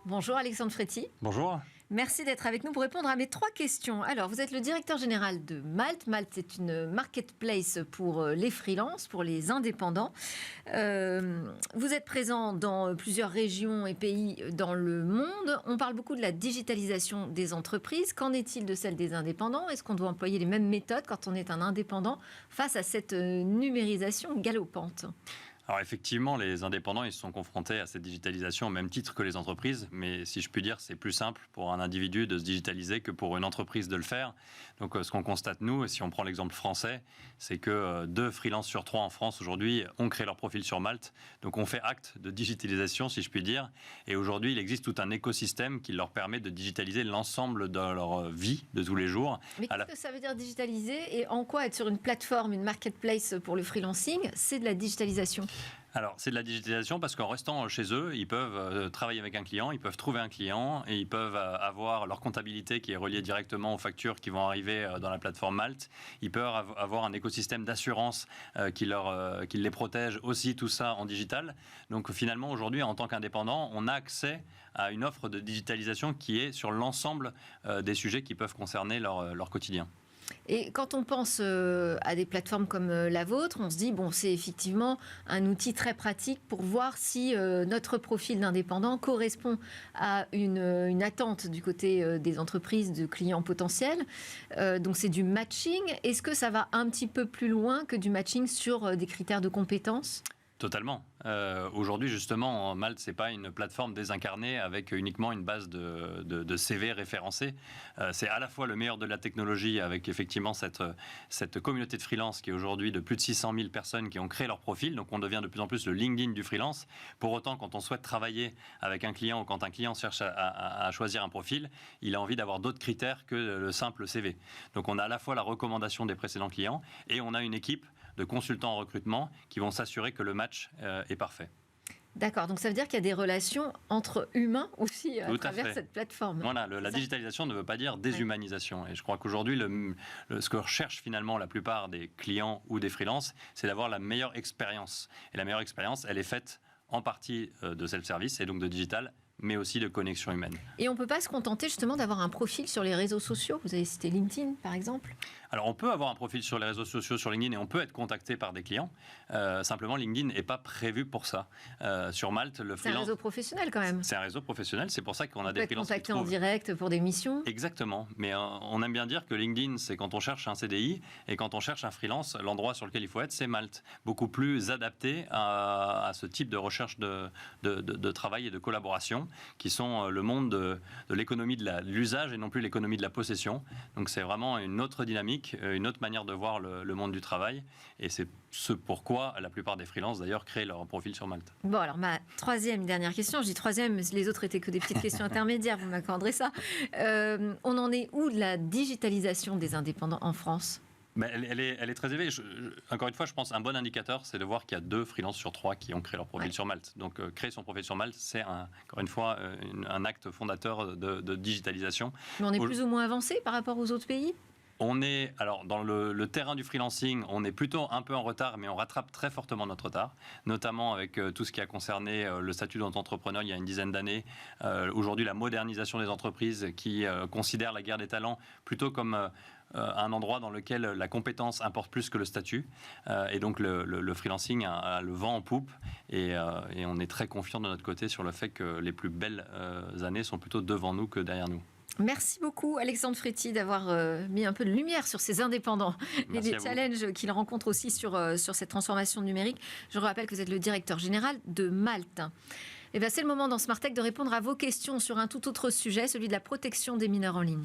Bonjour Alexandre Fréty. Bonjour. Merci d'être avec nous pour répondre à mes 3 questions. Alors, vous êtes le directeur général de Malte. Malte, c'est une marketplace pour les freelances, pour les indépendants. Vous êtes présent dans plusieurs régions et pays dans le monde. On parle beaucoup de la digitalisation des entreprises. Qu'en est-il de celle des indépendants? Est-ce qu'on doit employer les mêmes méthodes quand on est un indépendant face à cette numérisation galopante? Alors effectivement, les indépendants, ils se sont confrontés à cette digitalisation au même titre que les entreprises. Mais si je puis dire, c'est plus simple pour un individu de se digitaliser que pour une entreprise de le faire. Donc ce qu'on constate, nous, et si on prend l'exemple français, c'est que 2 freelances sur 3 en France aujourd'hui ont créé leur profil sur Malte. Donc on fait acte de digitalisation, si je puis dire. Et aujourd'hui, il existe tout un écosystème qui leur permet de digitaliser l'ensemble de leur vie de tous les jours. Mais qu'est-ce que ça veut dire digitaliser? Et en quoi être sur une plateforme, une marketplace pour le freelancing, c'est de la digitalisation? Alors, c'est de la digitalisation parce qu'en restant chez eux, ils peuvent travailler avec un client, ils peuvent trouver un client et ils peuvent avoir leur comptabilité qui est reliée directement aux factures qui vont arriver dans la plateforme Malte. Ils peuvent avoir un écosystème d'assurance qui les protège aussi, tout ça en digital. Donc finalement, aujourd'hui, en tant qu'indépendant, on a accès à une offre de digitalisation qui est sur l'ensemble des sujets qui peuvent concerner leur quotidien. Et quand on pense à des plateformes comme la vôtre, on se dit, bon, c'est effectivement un outil très pratique pour voir si notre profil d'indépendant correspond à une attente du côté des entreprises, de clients potentiels. Donc c'est du matching. Est-ce que ça va un petit peu plus loin que du matching sur des critères de compétences ? Totalement. Aujourd'hui, justement, Malte, c'est pas une plateforme désincarnée avec uniquement une base de CV référencés. C'est à la fois le meilleur de la technologie avec effectivement cette communauté de freelance qui est aujourd'hui de plus de 600 000 personnes qui ont créé leur profil. Donc, on devient de plus en plus le LinkedIn du freelance. Pour autant, quand on souhaite travailler avec un client ou quand un client cherche à choisir un profil, il a envie d'avoir d'autres critères que le simple CV. Donc, on a à la fois la recommandation des précédents clients et on a une équipe de consultants en recrutement qui vont s'assurer que le match est parfait. D'accord, donc ça veut dire qu'il y a des relations entre humains aussi à travers cette plateforme. Voilà, la digitalisation ne veut pas dire déshumanisation. Et je crois qu'aujourd'hui, ce que recherchent finalement la plupart des clients ou des freelances, c'est d'avoir la meilleure expérience. Et la meilleure expérience, elle est faite en partie de self-service et donc de digital, mais aussi de connexion humaine. Et on ne peut pas se contenter justement d'avoir un profil sur les réseaux sociaux. Vous avez cité LinkedIn, par exemple. Alors, on peut avoir un profil sur les réseaux sociaux, sur LinkedIn, et on peut être contacté par des clients. Simplement, LinkedIn n'est pas prévu pour ça. Sur Malte, le freelance... C'est un réseau professionnel, quand même. C'est un réseau professionnel. C'est pour ça qu'on a des freelances contacté en direct pour des missions. Exactement. Mais on aime bien dire que LinkedIn, c'est quand on cherche un CDI, et quand on cherche un freelance, l'endroit sur lequel il faut être, c'est Malte. Beaucoup plus adapté à ce type de recherche de travail et de collaboration, qui sont le monde de l'économie de l'usage et non plus l'économie de la possession. Donc c'est vraiment une autre dynamique, une autre manière de voir le monde du travail. Et c'est ce pourquoi la plupart des freelances d'ailleurs créent leur profil sur Malte. Bon, alors ma dernière question, je dis troisième, les autres étaient que des petites questions intermédiaires, vous m'accorderez ça. On en est où de la digitalisation des indépendants en France ? Mais elle est très élevée. Encore une fois, je pense qu'un bon indicateur, c'est de voir qu'il y a 2 freelances sur 3 qui ont créé leur profil sur Malte. Donc, créer son profil sur Malte, c'est encore une fois un acte fondateur de digitalisation. Mais on est plus ou moins avancé par rapport aux autres pays ? On est, alors dans le terrain du freelancing, on est plutôt un peu en retard, mais on rattrape très fortement notre retard, notamment avec tout ce qui a concerné le statut d'entrepreneur il y a une dizaine d'années. Aujourd'hui, la modernisation des entreprises qui considèrent la guerre des talents plutôt comme un endroit dans lequel la compétence importe plus que le statut. Et donc le freelancing a le vent en poupe et on est très confiant de notre côté sur le fait que les plus belles années sont plutôt devant nous que derrière nous. Merci beaucoup Alexandre Fréty d'avoir mis un peu de lumière sur ces indépendants et les challenges qu'ils rencontrent aussi sur cette transformation numérique. Je rappelle que vous êtes le directeur général de Malte. Et bien, c'est le moment dans Smart Tech de répondre à vos questions sur un tout autre sujet, celui de la protection des mineurs en ligne.